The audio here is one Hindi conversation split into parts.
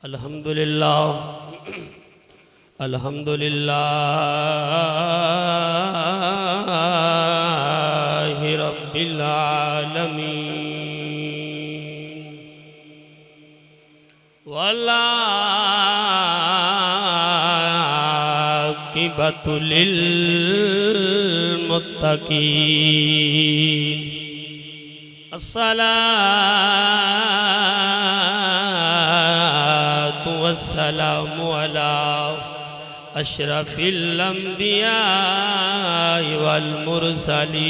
अल्हम्दुलिल्लाह अल्हम्दुलिल्लाहि रब्बिल आलमीन वला आक़िबतु लिल मुत्तक़ीन अस्सलातु वस्सलामु अला अशरफिल अंबिया वल मुरसलीन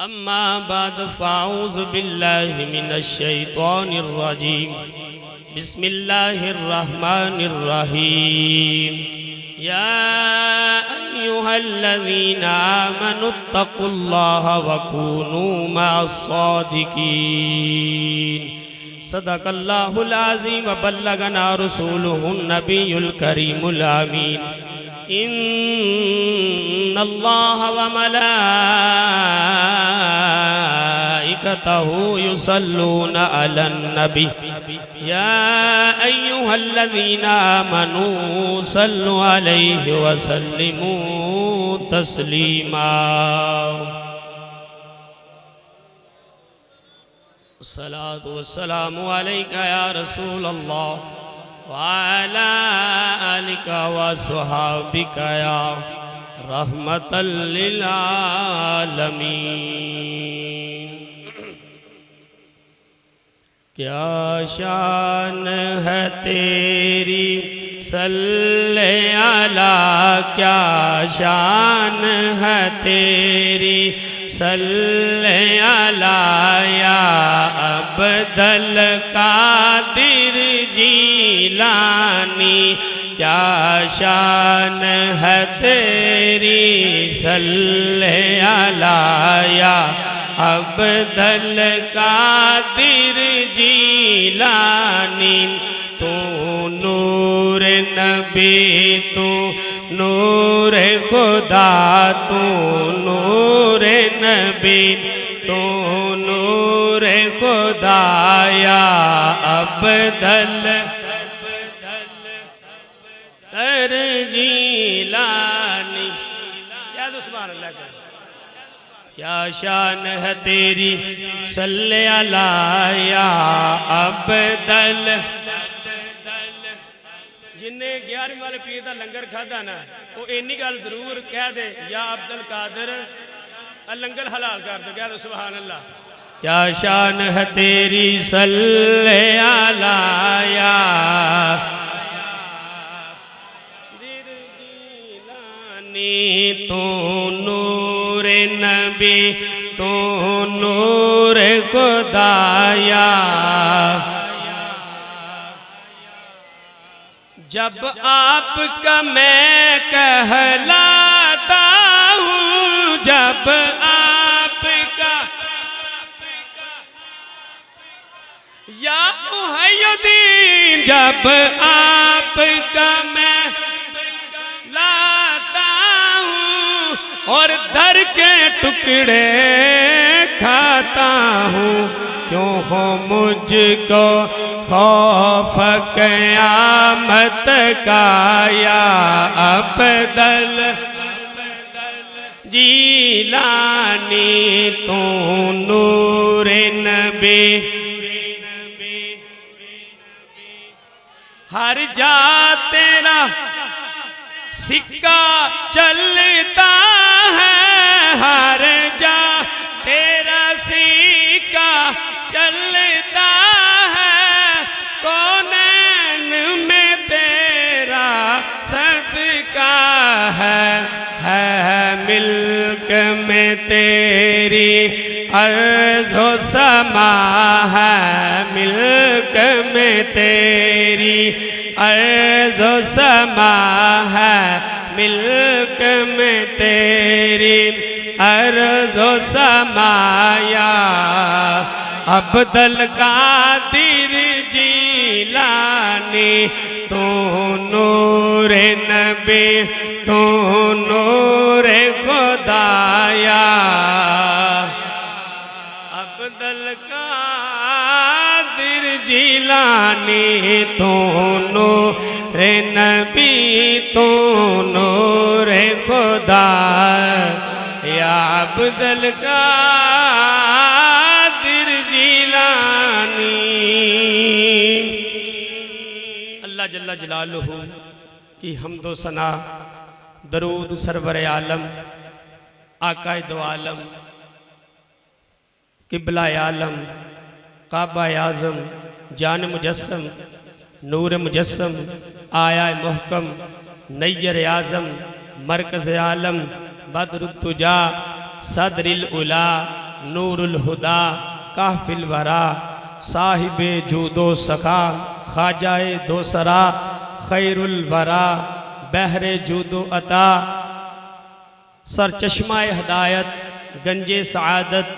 अम्मा बाद फ़ाऊज़ु बिल्लाहि मिनश शैतानिर रजीम बिस्मिल्लाहिर रहमानिर रहीम या अय्युहल्लज़ीना आमनुत्तक़ुल्लाह वकूनू मअस्सादिक़ीन सदक़ल्लाहुल अज़ीम व बल्लगना रसूलुहुन नबियुल करीमुल आमीन इन्नल्लाह व मलाइकतहु युसल्लूना अलन नबी या अय्युहल्लज़ीना आमनू सल्लु अलैहि व सल्लिमू तस्लीमा अस्सलातु वस्सलामु अलैका या रसूल अल्लाह व अला आलिका व अस्हाबिका या रहमतल लिल आलमीन। क्या शान है तेरी सल्ले अला, क्या शान है तेरी सल्ले अला या अब्दुल कादिर जीलानी। क्या शान है तेरी सल्ले अला या अब्दुल कादिर जीलानी। तू नूर नबी तू नूर खुदा, तू नूर नबी तू नूर खुदा या अब्दुल जीलानी। सुभान अल्लाह। क्या शान है तेरी सल्ले अला या अब्दुल। जिन्हें 11वीं वाले पीर का लंगर खादा ना वो इन्नी गल जरूर कह दे या अब्दुल कादिर लंगर हलाल कर दो। कह दो सुभान अल्लाह। क्या शान है तेरी सल्ले अला या तू नूर नबी तू नूर खुदाया। जब आपका मैं कहलाता हूँ, जब आपका या मुहय्यदीन, जब आपका मैं और दर के टुकड़े खाता हूँ। क्यों हो मुझको खौफ क़यामत का या अब्दुल जीलानी। तू नूर नबी हर जा तेरा सिक्का चलता है, हर जा तेरा सिक्का चलता है। कौनैन में तेरा सदका है मिल्क में तेरी अर्ज़ो समा है, मिल्क में तेरी अर्ज़ो समा है, मिल्क में तेरी अर्ज़ो समाया। अब्दुल कादिर जीलानी तू नूर नबी तू नूर खुदाया। अब्दुल कादिर जिलानी तू नूर नबी तू नूर खुदा या अब्दुल कादिर जिलानी। अल्लाह जल्ला जलालुहु की हम्दो सना दरूद सरवर आलम आकाए दो आलम किबला आलम काबा आज़म जान मुजस्सम नूर मुजस्सम आया मुहकम नैयर आज़म मरकज़ आलम बदरुत्तुजा सदरिल उला नूरुल हुदा काफिल वरा साहिबे जूदो सखा ख्वाजाए दोसरा खैरुल वरा बहरे जूदो अता सरचश्माए हदायत गंजे सआदत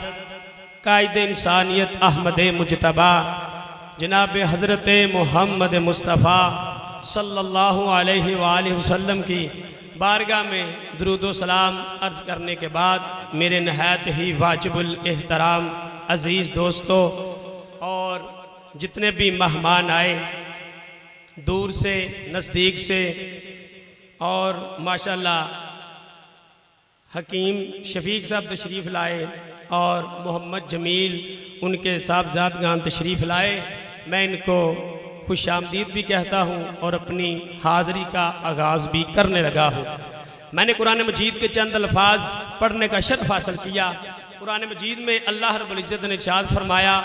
कायद इंसानियत अहमद मुजतबा जनाब हज़रत मोहम्मद मुस्तफ़ा सल्लल्लाहु अलैहि वसल्लम की बारगाह में दुरूदो सलाम अर्ज़ करने के बाद मेरे नहायत ही वाजिबुल एहतराम अज़ीज़ दोस्तों और जितने भी मेहमान आए दूर से नज़दीक से और माशाल्लाह हकीम शफीक साहब तशरीफ़ लाए और मोहम्मद जमील उनके साहबजादगान तशरीफ़ लाए। मैं इनको खुश आमदीद भी कहता हूँ और अपनी हाज़री का आगाज़ भी करने लगा हूँ। मैंने कुरान मजीद के चंद अल्फाज पढ़ने का शर्फ हासिल किया। कुरान मजीद में अल्लाह रब्बुल इज़्ज़त ने इरशाद फरमाया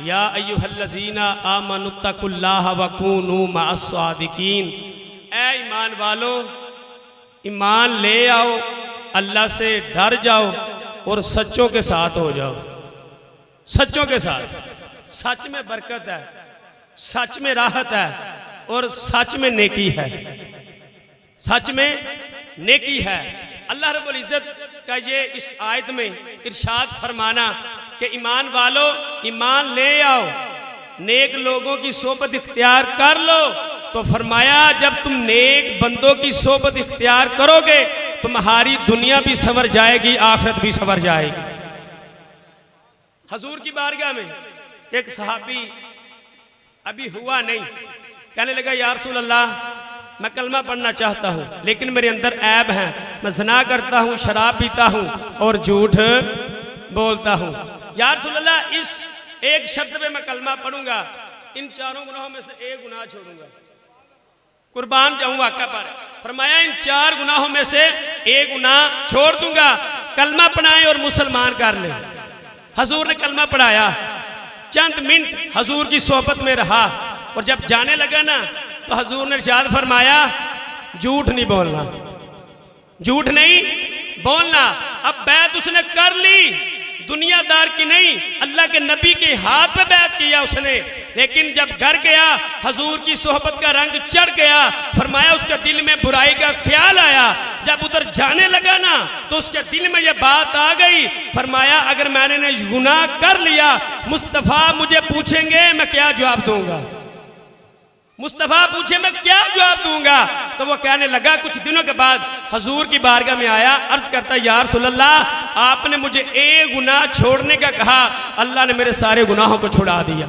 या अय्युहल्लज़ीना आमनुत्तकुल्लाह वकूनू मअस्सादिकीन। ऐ ईमान वालो ईमान ले आओ, अल्लाह से डर जाओ और सच्चों के साथ हो जाओ। सच्चों के साथ, सच में बरकत है, सच में राहत है और सच में नेकी है। सच में नेकी है। अल्लाह रब्बुल इज़्ज़त का ये इस आयत में इरशाद फरमाना कि ईमान वालो ईमान ले आओ, नेक लोगों की सोबत इख्तियार कर लो। तो फरमाया जब तुम नेक बंदों की सोबत इख्तियार करोगे तुम्हारी दुनिया भी संवर जाएगी, आखिरत भी संवर जाएगी। हजूर की बारगाह में एक सहाबी अभी हुआ नहीं, कहने लगा या रसूल अल्लाह मैं कलमा पढ़ना चाहता हूँ लेकिन मेरे अंदर ऐब है, मैं ज़िना करता हूँ, शराब पीता हूँ और झूठ बोलता हूँ। या रसूल अल्लाह इस एक शब्द पे मैं कलमा पढ़ूंगा, इन चारों गुनाहों में से एक गुनाह छोड़ूंगा, कुर्बान जाऊंगा आका पर। फरमाया इन चार गुनाहों में से एक गुनाह छोड़ दूंगा, कलमा पढ़ाएं और मुसलमान कर ले। हजूर ने कलमा पढ़ाया, चंद मिनट हजूर की सोहबत में रहा और जब जाने लगा ना तो हजूर ने इरशाद फरमाया झूठ नहीं बोलना, झूठ नहीं बोलना। अब बैत उसने कर ली, दुनियादार की नहीं, अल्लाह के नबी के हाथ में बैत किया उसने। लेकिन जब घर गया हजूर की सोहबत का रंग चढ़ गया। फरमाया उसके दिल में बुराई का ख्याल आया। जब उधर जाने लगा ना तो उसके दिल में यह बात आ गई। फरमाया अगर मैंने गुनाह कर लिया मुस्तफ़ा मुझे पूछेंगे मैं क्या जवाब दूंगा, मुस्तफ़ा पूछे मैं क्या जवाब दूंगा। तो वो कहने लगा, कुछ दिनों के बाद हजूर की बारगाह में आया, अर्ज करता या रसूल अल्लाह आपने मुझे एक गुनाह छोड़ने का कहा, अल्लाह ने मेरे सारे गुनाहों को छुड़ा दिया।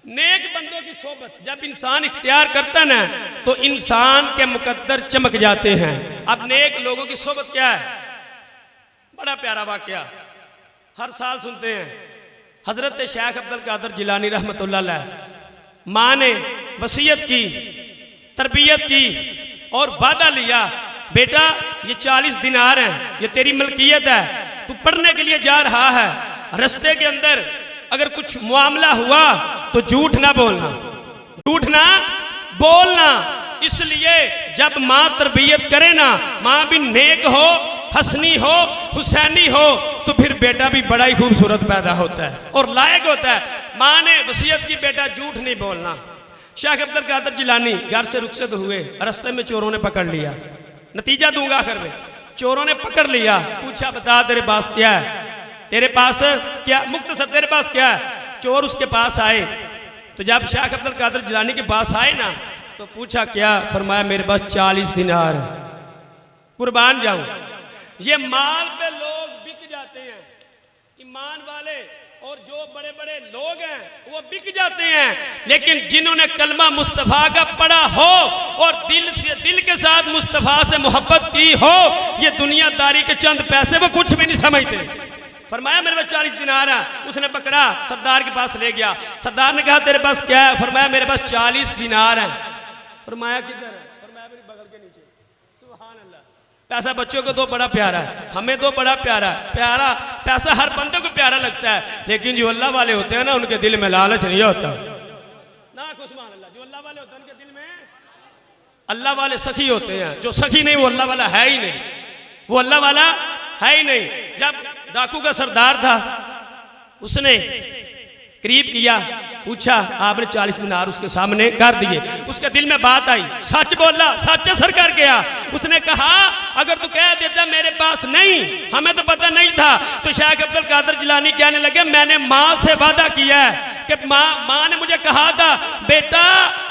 नेक बंदों की सोबत जब इंसान इख्तियार करता ना तो इंसान के मुकद्दर चमक जाते हैं। अब नेक लोगों की सोबत क्या है, बड़ा प्यारा वाकया हर साल सुनते हैं। हजरत शेख अब्दुल कादिर जिलानी रहमतुल्लाह अलैह, माँ ने वसीयत की, तरबियत की और वादा लिया, बेटा ये 40 दिनार हैं, ये तेरी मलकियत है, तू पढ़ने के लिए जा रहा है, रास्ते के अंदर अगर कुछ मामला हुआ तो झूठ ना बोलना, झूठ ना बोलना। इसलिए जब माँ तरबियत करे ना, माँ भी नेक हो, हसनी हो, हुसैनी हो, तो फिर बेटा भी बड़ा ही खूबसूरत पैदा होता है और लायक होता है। माँ ने वसीयत की बेटा झूठ नहीं बोलना। शेख अब्दुल कादिर जिलानी घर से रुखसत हुए, रास्ते में चोरों ने पकड़ लिया, नतीजा दूंगा आखिर में, चोरों ने पकड़ लिया, पूछा बता तेरे पास क्या है, तेरे पास क्या, मुख्तसर तेरे पास क्या है। चोर उसके पास आए तो जब शेख अब्दुल कादिर जिलानी के पास आए ना तो पूछा क्या, फरमाया मेरे पास 40 दिनार है, कुर्बान जाऊं। ये माल पे लोग बिक जाते हैं, ईमान वाले और जो बड़े बड़े लोग हैं वो बिक जाते हैं, लेकिन जिन्होंने कलमा मुस्तफ़ा का पढ़ा हो और दिल के साथ मुस्तफ़ा से मोहब्बत की हो, ये दुनियादारी के चंद पैसे वो कुछ भी नहीं समझते। फरमाया मेरे पास 40 दिनार है। उसने पकड़ा, सरदार के पास ले गया। सरदार ने कहा तेरे पास क्या है? फरमाया मेरे पास 40 दिनार है। फरमाया किधर है? फरमाया मेरे बगल के नीचे। सुभान अल्लाह। पैसा बच्चों को तो बड़ा प्यारा है, हमें तो बड़ा प्यारा है। प्यारा पैसा हर बंदे को प्यारा लगता है, लेकिन जो अल्लाह वाले होते हैं ना, उनके दिल में लालच नहीं होता ना। सुभान अल्लाह। जो अल्लाह वाले होते हैं उनके दिल में, अल्लाह वाले सखी होते हैं, जो सखी नहीं वो अल्लाह वाला है ही नहीं, वो अल्लाह वाला है ही नहीं। जब डाकू का सरदार था, उसने करीब किया, पूछा, आपने 40 दिनार उसके सामने कर दिए। उसके दिल में बात आई, सच बोला, सच असर कर गया। उसने कहा अगर तू कह देता मेरे पास नहीं, हमें तो पता नहीं था, तो शेख अब्दुल कादिर जिलानी कहने लगे मैंने माँ से वादा किया है कि माँ ने मुझे कहा था बेटा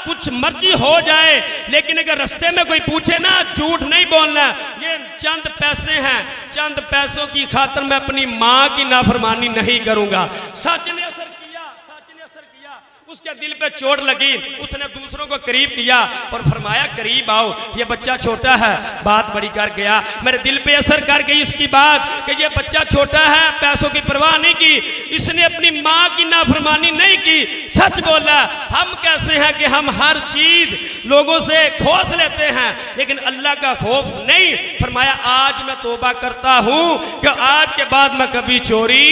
कुछ मर्जी हो जाए, लेकिन अगर रास्ते में कोई पूछे ना झूठ नहीं बोलना, ये चंद पैसे हैं, चंद पैसों की खातिर मैं अपनी माँ की नाफरमानी नहीं करूंगा। सच ने असर किया, सच ने असर किया। उसके दिल पे चोट लगी, उसने दूसरों को करीब किया और फरमाया करीब आओ, ये बच्चा छोटा है। बात बड़ी कर गया, मेरे दिल पे असर कर गई इसकी बात कि ये बच्चा छोटा है, पैसों की परवाह नहीं की, इसने अपनी माँ की नाफरमानी नहीं की, सच बोला। हम कैसे हैं कि हम हर चीज लोगों से खोस लेते हैं, लेकिन अल्लाह का खौफ नहीं। फरमाया आज मैं तौबा करता हूं कि आज के बाद मैं कभी चोरी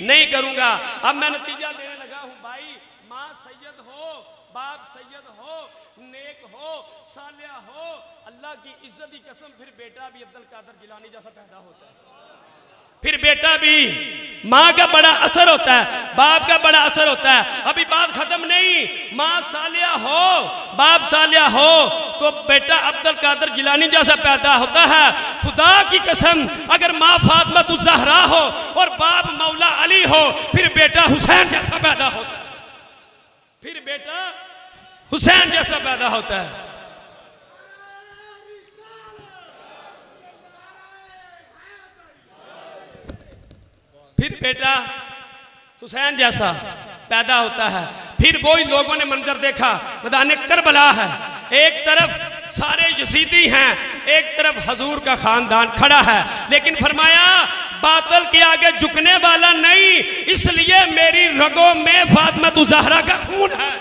नहीं करूंगा। अब मैं नतीजा देने लगा हूं भाई, माँ सैयद हो, बाप सैयद हो, नेक हो, सालिया हो, अल्लाह की इज्जत की कसम, फिर बेटा भी अब्दुल कादिर जिलानी जैसा पैदा होता है। फिर बेटा भी, माँ का बड़ा असर होता है, बाप का बड़ा असर होता है। अभी बात खत्म नहीं, माँ सालिया हो, बाप सालिया हो, तो बेटा अब्दुल कादिर जिलानी जैसा पैदा होता है। खुदा की कसम अगर माँ फातिमा ज़हरा हो और बाप मौला अली हो, फिर बेटा हुसैन जैसा पैदा होता है, फिर बेटा हुसैन जैसा पैदा होता है। फिर बेटा हुसैन जैसा पैदा होता है। फिर वही लोगों ने मंजर देखा, मैदान करबला है, एक तरफ सारे यजीदी हैं, एक तरफ हजूर का खानदान खड़ा है, लेकिन फरमाया बातिल के आगे झुकने वाला नहीं, इसलिए मेरी रगों में फातिमा ज़हरा का खून है।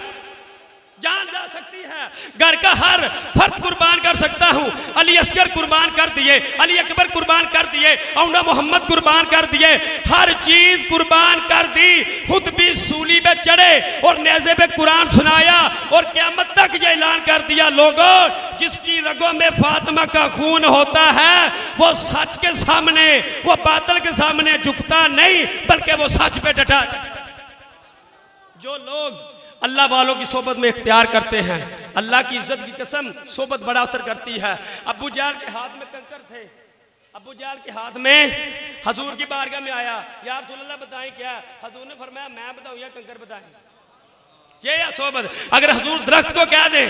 जान जा सकती है, घर का हर फर्द कुर्बान कर सकता हूँ। अली असगर कुर्बान कर दिए, अली अकबर कुर्बान कर दिए, औना मोहम्मद कुर्बान कर दिए, हर चीज कुर्बान कर दी। खुद भी सूली पे चढ़े और नेज़े पे कुरान सुनाया और क़यामत तक ये ऐलान कर दिया, लोगों जिसकी रगों में फातिमा का खून होता है वो सच के सामने, वो बातिल के सामने झुकता नहीं, बल्कि वो सच पे डटा। जो लोग अल्लाह वालों की सोबत में इख्तियार करते हैं, अल्लाह की इज्जत की कसम सोबत बड़ा असर करती है। अबू जहल के हाथ में कंकर थे, अबू जहल के हाथ में हजूर की बारगाह में आया, या रसूल अल्लाह बताएं क्या? हजूर ने फरमाया मैं बताऊं या कंकर बताएं, ये या सोबत? अगर हजूर दरख्त को कह दें,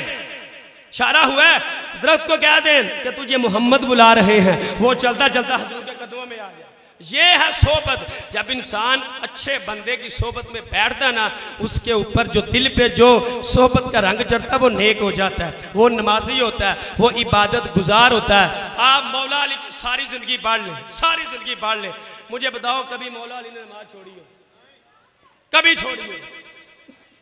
इशारा हुआ है दरख्त को कह दें कि तुझे मोहम्मद बुला रहे हैं, वो चलता चलता हजूर के कदमों में आ गया। ये है सोबत। जब इंसान अच्छे बंदे की सोबत में बैठता ना, उसके ऊपर जो दिल पे जो सोबत का रंग चढ़ता है वो नेक हो जाता है, वो नमाजी होता है, वो इबादत गुजार होता है। आप मौला अली की सारी जिंदगी पढ़ लें, सारी जिंदगी पढ़ लें, मुझे बताओ कभी मौला अली ने नमाज छोड़ी हो? कभी छोड़ी हो?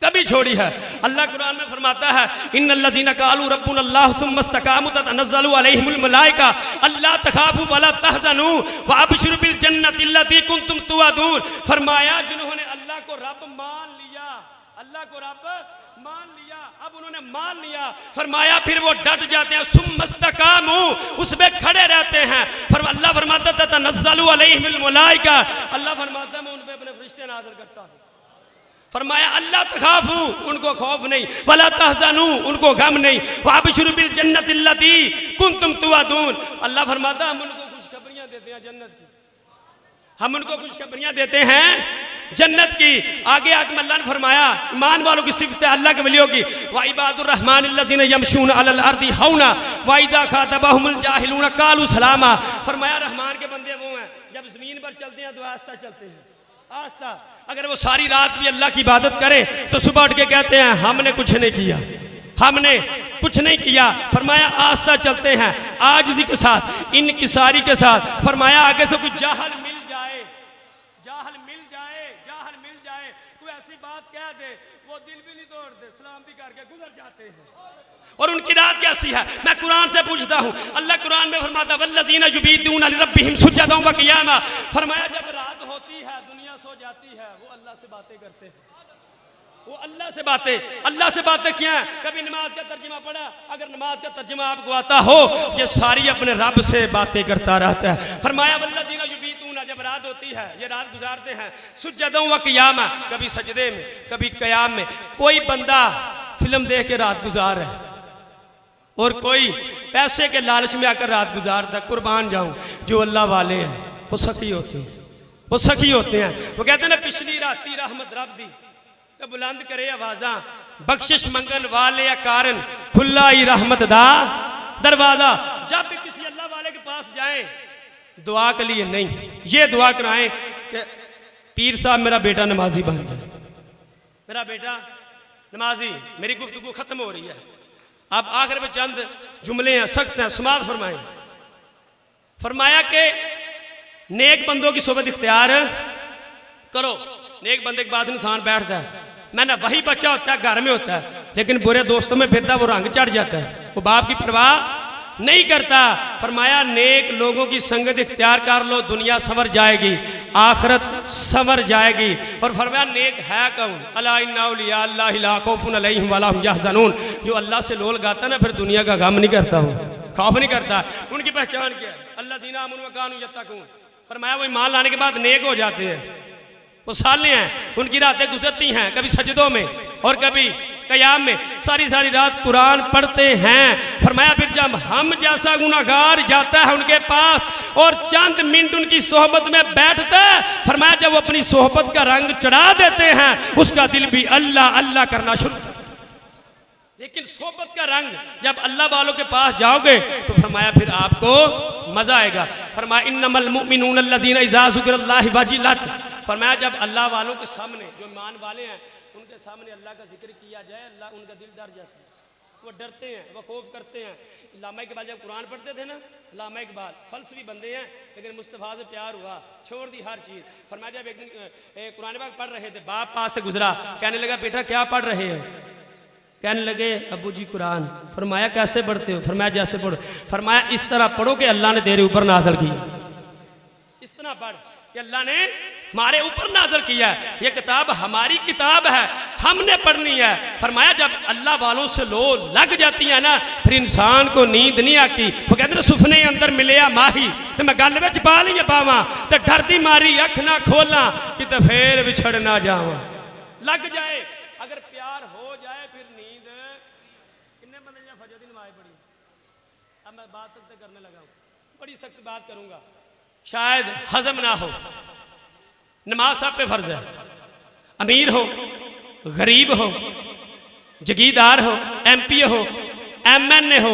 कभी छोड़ी है? अल्लाह कुरान में फरमाता है इन्नल्लज़ीना क़ालू रब्बुनल्लाहु सुम्मा इस्तक़ामू ततनज़्ज़लु अलैहिमुल मलाइका अल्ला तख़ाफ़ू वला तहज़नू व अबशिरू बिल जन्नति अल्लती कुंतुम तुअदून। फरमाया जिन्होंने अल्लाह को रब मान लिया, अल्लाह को रब मान लिया, अब उन्होंने मान लिया, फरमाया फिर वो डट जाते हैं, सुम्मा इस्तक़ामू, उसमें खड़े रहते हैं। अल्लाह फरमाता ततनज़्ज़लु अलैहिमुल मलाइका, अल्लाह फरमाता है मैं उन पे अपने फरिश्ते नाज़िल करता हूँ। फरमाया अल्लाह तखाफू, उनको खौफ नहीं, वला तहज़नू, उनको गम नहीं, वाबशिरू बिल जन्नति अल्लती कुंतुम तुअदून। अल्लाह फरमाता हम उनको खुशखबरियां देते हैं जन्नत की, हम उनको खुशखबरियां देते हैं जन्नत की। आगे आगे अल्लाह ने फरमाया ईमान वालों की सिफत अल्लाह के वलियों की, व इबादुर रहमान अल्लज़ीना यमशूना अलल अर्दी हौना व इज़ा खातबहुमुल जाहिलूना क़ालू सलामा। फरमाया रहमान के बंदे वो हैं जब ज़मीन पर चलते हैं तो आहिस्ता चलते हैं, आस्था। अगर वो सारी रात भी अल्लाह की इबादत करे तो सुबह उठ के कहते हैं हमने कुछ नहीं किया, हमने कुछ नहीं किया। फरमाया आस्था चलते हैं आजिज़ी के साथ, इनकिसारी के साथ। फरमाया आगे से कुछ जाहल मिल जाए, जाहल मिल जाए, जाहल मिल जाए, कोई ऐसी बात कह दे वो दिल भी नहीं तोड़ते, सलाम भी करके गुजर जाते हैं। और उनकी रात कैसी है मैं कुरान से पूछता हूँ। अल्लाह कुरान में फरमाता वल्लज़ीना युबीतूना लिरब्बिहिम सुज्जदन व क़ियामा। फरमाया जब रात होती है दुनिया सो जाती है वो अल्लाह से बातें करते हैं, वो अल्लाह से बातें, अल्लाह से बातें क्या है। कभी नमाज का तर्जुमा पढ़ा, अगर नमाज का तर्जुमा आपको आता हो ये सारी अपने रब से बातें करता रहता है। फरमाया वल्लज़ीना युबीतूना, जब रात होती है ये रात गुजारते हैं सुज्जदन व क़ियामा, कभी सजदे में कभी क़याम में। कोई बंदा फिल्म देख के रात गुजार है और कोई पैसे के लालच में आकर रात गुजारता। कुर्बान जाऊं जो अल्लाह वाले हैं वो सखी होते हैं, वो सखी होते हैं। वो कहते हैं ना पिछली राती रहमत रब दी तो बुलंद करे आवाजा, बख्शिश मंगन वाले या कारण खुला ही रहमत दा दरवाजा। जब भी किसी अल्लाह वाले के पास जाएं दुआ के लिए नहीं, ये दुआ कराएं कि पीर साहब मेरा बेटा नमाजी बन जाए, मेरा बेटा नमाजी। मेरी गुफ्तगू खत्म हो रही है, अब आखिर में चंद जुमले हैं सख्त हैं, समाअत फरमाएं। फरमाया कि नेक बंदों की सोबत इख्तियार करो। नेक बंदे के बाद इंसान बैठता है, मैं ना वही बच्चा होता है घर में होता है, लेकिन बुरे दोस्तों में फिरता वो रंग चढ़ जाता है, वो बाप की परवाह नहीं करता। फरमाया नेक लोगों की संगत इख्तियार कर लो, दुनिया संवर जाएगी, आखिरत संवर जाएगी। और फरमाया नेक है कौन, अला इन्ना औलिया अल्लाहि ला खौफुन अलैहिम वला हुम यहज़नून। जो अल्लाह से लोल गाता ना फिर दुनिया का गम नहीं करता, वो खौफ नहीं करता। उनकी पहचान क्या है, अल्लज़ीना आमनू व कानू यत्तकून। फरमाया वो ईमान लाने के बाद नेक हो जाते हैं, वो साले हैं। उनकी रातें गुजरती हैं कभी सजदों में और कभी क़याम में, सारी सारी रात कुरान पढ़ते हैं। फरमाया फिर जब हम जैसा गुनाहगार जाता है उनके पास और चंद मिनट उनकी सोहबत में बैठता है, फरमाया जब वो अपनी सोहबत का रंग चढ़ा देते हैं उसका दिल भी अल्लाह अल्लाह करना शुरू। लेकिन सोहबत का रंग जब अल्लाह वालों के पास जाओगे तो फरमाया फिर आपको मजा आएगा। फरमाया इन्नमल मुमिनून अल्लज़ीना इज़ा ज़ुकिरल्लाहु वजिलत। फरमाया जब अल्लाह वालों के सामने, जो ईमान वाले हैं उनके सामने अल्लाह का जिक्र किया जाए, अल्लाह उनका दिल डर जाता है, वो डरते हैं, वो खौफ करते हैं। लामा इकबाल जब कुरान पढ़ते थे ना, लामा इकबाल फलसफी बंदे हैं लेकिन मुस्तफ़ा से प्यार हुआ, छोड़ दी हर चीज़। फरमाया जब एक दिन कुरान पाक पढ़ रहे थे, बाप पास से गुजरा, कहने लगा बेटा क्या पढ़ रहे हो? कहने लगे अबू जी कुरान। फरमाया कैसे पढ़ते हो? फरमाया जैसे पढ़ो। फरमाया इस तरह पढ़ो कि अल्लाह ने तेरे ऊपर नाज़िल किया, इस तरह पढ़ कि अल्लाह ने हमारे ऊपर नाज़िल किया है, ये किताब हमारी किताब है, हमने पढ़नी है। फरमाया जब अल्लाह वालों से लो लग जाती है ना फिर इंसान को नींद नहीं आती। वो कहते हैं सुफने अंदर मिले माही तो मैं गल विच पा ली पावा तो डरदी मारी अख ना खोला कि तो फिर विछड़ ना जावा। लग जाए अगर प्यार हो जाए फिर नींद। किन्ने बंदे ने फजर दी नमाज पढ़ी? अब मैं बात सख्त करने लगा हूँ, बड़ी सख्त बात करूंगा, शायद हजम ना हो। नमाज सब पे फर्ज है, अमीर हो गरीब हो जगीरदार हो MP हो MNA हो,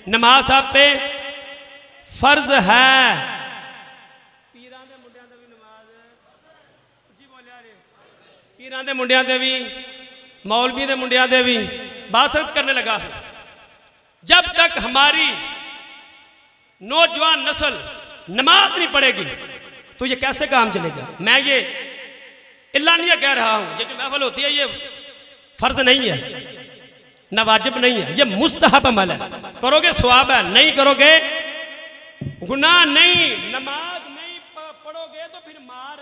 नमाज सब पे फर्ज है। पीरां दे मुंडियां दी भी नमाज जी बोलिया रे, पीरां दे मुंडियां दे भी मौलवी दे मुंडियां दे भी बात सख्त करने लगा। जब तक हमारी नौजवान नस्ल नमाज नहीं पढ़ेगी तो ये कैसे काम चलेगा? मैं ये इल्लानिया कह रहा हूं, ये जो महफिल होती है ये फर्ज नहीं है, न वाजिब नहीं है, ये मुस्तहब अमल है। करोगे सवाब है, नहीं करोगे गुनाह नहीं। नमाज नहीं पढ़ोगे तो फिर मार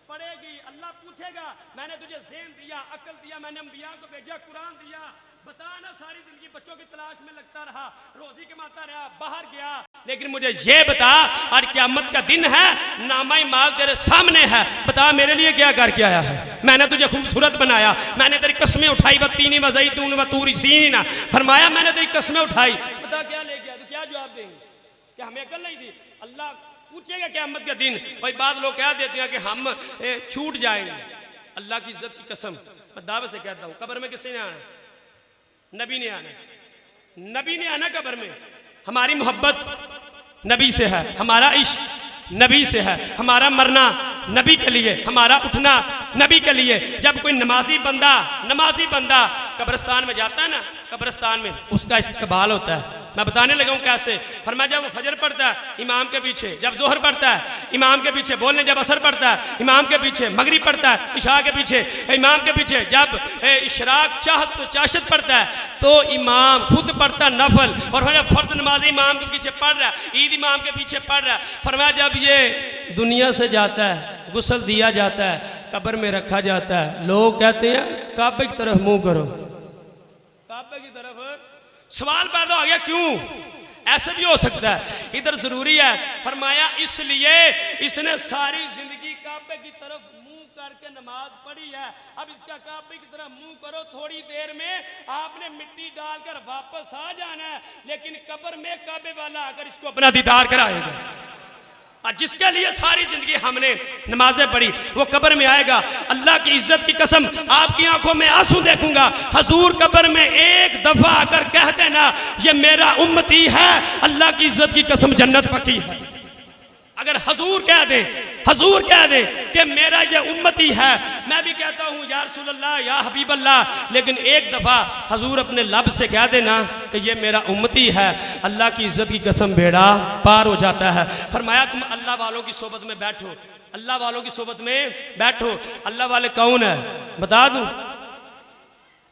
पड़ेगी। अल्लाह पूछेगा मैंने तुझे ज़हन दिया, अकल दिया, मैंने अंबिया को भेजा, कुरान दिया, बता ना सारी जिंदगी बच्चों की तलाश में लगता रहा, रोजी कमाता रहा, बाहर गया, लेकिन मुझे ये बता आज क़यामत का दिन है, नामा माल तेरे सामने है, बता मेरे लिए क्या करके आया है? मैंने तुझे खूबसूरत बनाया, मैंने तेरी कसमें उठाई, वतीनी वज़ैतून व तूर सीन। फरमाया मैंने तेरी कसमें उठाई, बता क्या ले गया? तो क्या जवाब देंगे? क्या हमें अकल नहीं दी? अल्लाह पूछेगा क़यामत का दिन। भाई बाद लोग कह देते हैं कि हम छूट जाएंगे। अल्लाह की इज्जत की कसम मैं दावे से कहता हूँ, कब्र में किसने आना? नबी ने आना, नबी ने आना कब्र में। हमारी मोहब्बत नबी से है, हमारा इश्क नबी से है, हमारा मरना नबी के लिए, हमारा उठना नबी के लिए। जब कोई नमाजी बंदा कब्रिस्तान में जाता है ना, कब्रिस्तान में उसका इस्तकबाल होता है। मैं बताने लगा हूँ कैसे। फरमाया जब वो फजर पढ़ता है इमाम के पीछे, जब जोहर पढ़ता है इमाम के पीछे, बोलने जब असर पढ़ता है इमाम के पीछे, मगरिब पढ़ता है इशा के पीछे इमाम के पीछे, जब इशराक चाशत पढ़ता है तो इमाम खुद पढ़ता नफल, और जब फर्द नमाज इमाम के पीछे पढ़ रहा है, ईद इमाम के पीछे पढ़ रहा है। फरमाया जब ये दुनिया से जाता है, गुस्ल दिया जाता है, कब्र में रखा जाता है, लोग कहते हैं काबे की तरफ मुंह करो, काबे की तरफ। सवाल पैदा हो गया क्यों? ऐसे भी हो सकता है, इधर जरूरी है। फरमाया इसलिए इसने सारी जिंदगी काबे की तरफ मुंह करके नमाज पढ़ी है, अब इसका काबे की तरफ मुंह करो, थोड़ी देर में आपने मिट्टी डालकर वापस आ जाना है, लेकिन कब्र में काबे वाला अगर इसको अपना दीदार कराएगा, जिसके लिए सारी जिंदगी हमने नमाजें पढ़ी, वो कब्र में आएगा। अल्लाह की इज्जत की कसम, आपकी आंखों में आंसू देखूंगा, हजूर कब्र में एक दफा आकर कह देना ये मेरा उम्मती है, अल्लाह की इज्जत की कसम जन्नत पक्की है। अगर हजूर कह दे कि मेरा ये उम्मती है, मैं भी कहता हूँ या रसूल अल्लाह या हबीब अल्लाह, लेकिन एक दफा हजूर अपने लब से कह देना कि ये मेरा उम्मती है, अल्लाह की इज्जत की कसम बेड़ा पार हो जाता है। फरमाया तुम अल्लाह वालों की सोबत में बैठो, अल्लाह वालों की सोबत में बैठो। अल्लाह वाले कौन है बता दूं?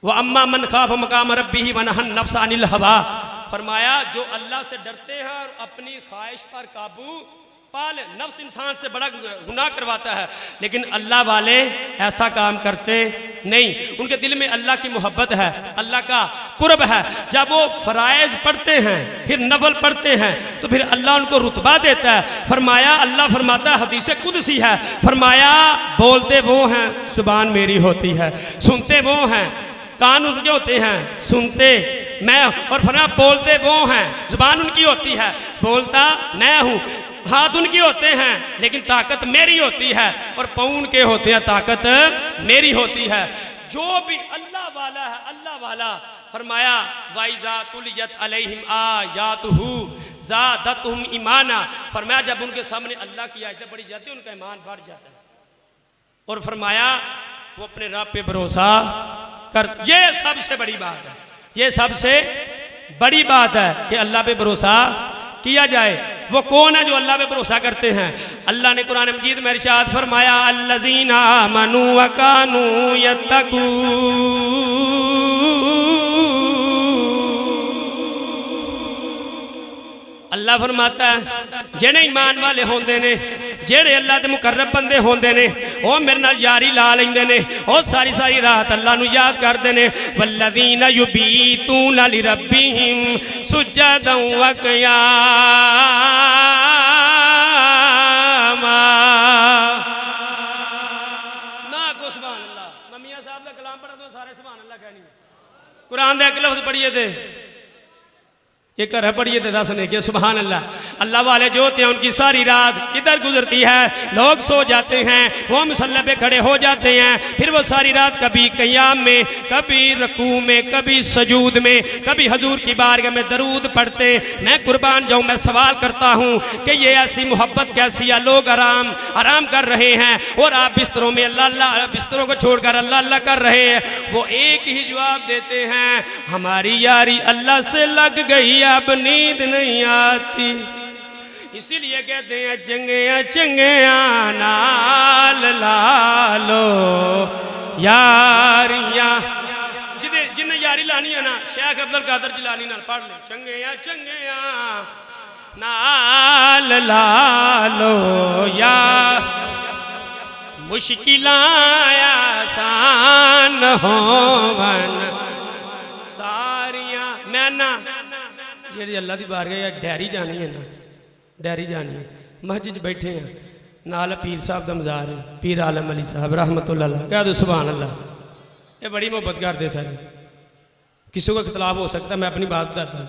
वह अम्मा मन खाफ मकाम रब्बिही व नहन नफ्स अनिल हवा। फरमाया जो अल्लाह से डरते हैं और अपनी ख्वाहिश पर काबू पाल, नफ्स इंसान से बड़ा गुनाह करवाता है, लेकिन अल्लाह वाले ऐसा काम करते नहीं। उनके दिल में अल्लाह की मोहब्बत है, अल्लाह का कुर्ब है। जब वो फराइज पढ़ते हैं, फिर नफल पढ़ते हैं, तो फिर अल्लाह उनको रुतबा देता है। फरमाया अल्लाह फरमाता है, हदीस कुदसी है, फरमाया बोलते वो हैं जुबान मेरी होती है, सुनते वो हैं कान उनके होते हैं, सुनते मैं, और फरमाया बोलते वो हैं जुबान उनकी होती है, बोलता मैं हूँ, हाथ उनके होते हैं लेकिन ताकत मेरी होती है, और पाँव उनके होते हैं ताकत मेरी होती है। जो भी अल्लाह वाला है, अल्लाह वाला, फरमाया वाइजा तुलियत अलैहिम आयातुहु ज़ादतहुम ईमाना। फरमाया जब उनके सामने अल्लाह की आयतें पढ़ी जाती है उनका ईमान बढ़ जाता है, और फरमाया वो अपने रब पे भरोसा कर। ये सबसे बड़ी बात है, ये सबसे बड़ी बात है कि अल्लाह पे भरोसा किया जाए। वो कौन है जो अल्लाह पे भरोसा करते हैं? अल्लाह ने कुरान मजीद में इरशाद फरमाया अल्लज़ीना आमनू व कानू यत्तकून। अल्लाह फरमाता है जेड़े ईमान वाले होंदे ने, जेड़े अल्लाह दे मुकर्रब बंदे होंदे ने, ओ मेरे नाल यारी ला लेंदे ने, ओ सारी सारी रात अल्लाह नु याद करदे ने। वल्लज़ीना युबीतूना लिरब्बिहिम सुज्जदन व क़ियामा। ना को सुभान अल्लाह, ममिया साहब दा कलाम पढ़ा तो सारे सुभान अल्लाह कहनी। कुरान दे एक लफ्ज़ पढ़िए थे, ये कर पढ़िए थे दस ने कि सुभान अल्लाह। अल्लाह वाले जो होते हैं उनकी सारी रात इधर गुजरती है, लोग सो जाते हैं, वो मुसल्ले पे खड़े हो जाते हैं, फिर वो सारी रात कभी क़याम में, कभी रकू में, कभी सजूद में, कभी हजूर की बारगाह में दरूद पढ़ते। मैं कुर्बान जाऊँ, मैं सवाल करता हूँ कि ये ऐसी मोहब्बत कैसी है? लोग आराम कर रहे हैं और आप बिस्तरों में अल्लाह अल्लाह, बिस्तरों को छोड़कर अल्लाह अल्लाह कर रहे हैं। वो एक ही जवाब देते हैं, हमारी यारी अल्लाह से लग गई, अब नींद नहीं आती। इसीलिए कहते हैं चंगिया चंगिया नाल लालो यारियां। जिन्हें यारी लानी है ना, शेख अब्दुल कादर जिलानी नाल पढ़ ले, चंगिया चंगिया नाल लालो यार, मुश्किलां आसान होवन सारियां। मैं ना जी अल्लाह की बारगाह डैरी जानी है ना, डैरी जानी है, मस्जिद बैठे हैं, नाल पीर साहब का मज़ार है, पीर आलम अली साहब रहमतुल्लाह अलैह, कह दो सुभान अल्लाह। ये बड़ी मोहब्बत करते सर, किसी को इख्तलाफ हो सकता, मैं अपनी बात बताता हूँ।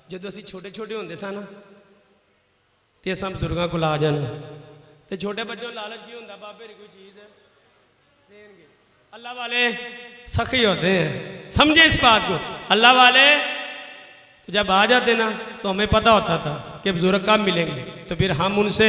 जो असी छोटे छोटे होंगे सन तो असा बजुर्गों को आ जाना, तो छोटे बच्चों लालच भी होंगे, बाबे री कोई चीज़ देंगे। अल्लाह वाले सखी होते हैं, समझे इस बात को। अल्लाह वाले जब आ जाते ना तो हमें पता होता था कि बुजुर्ग कब मिलेंगे, तो फिर हम उनसे